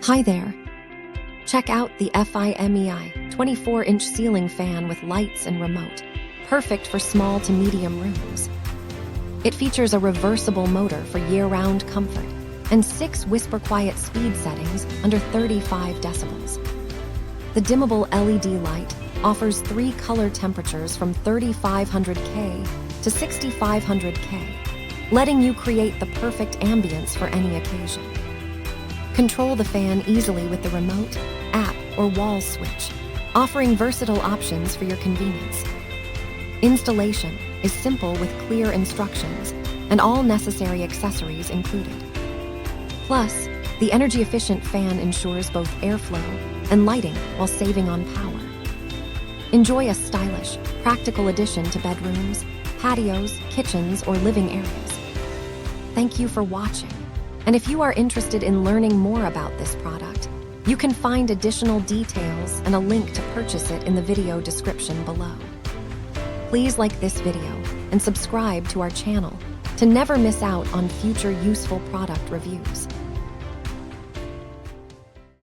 Hi there. Check out the FIMEI 24-inch ceiling fan with lights and remote, perfect for small to medium rooms. It features a reversible motor for year-round comfort and 6 whisper-quiet speed settings under 35 decibels. The dimmable LED light offers 3 color temperatures from 3500K to 6500K, letting you create the perfect ambience for any occasion. Control the fan easily with the remote, app, or wall switch, offering versatile options for your convenience. Installation is simple with clear instructions and all necessary accessories included. Plus, the energy-efficient fan ensures both airflow and lighting while saving on power. Enjoy a stylish, practical addition to bedrooms, patios, kitchens, or living areas. Thank you for watching. And if you are interested in learning more about this product, you can find additional details and a link to purchase it in the video description below. Please like this video and subscribe to our channel to never miss out on future useful product reviews.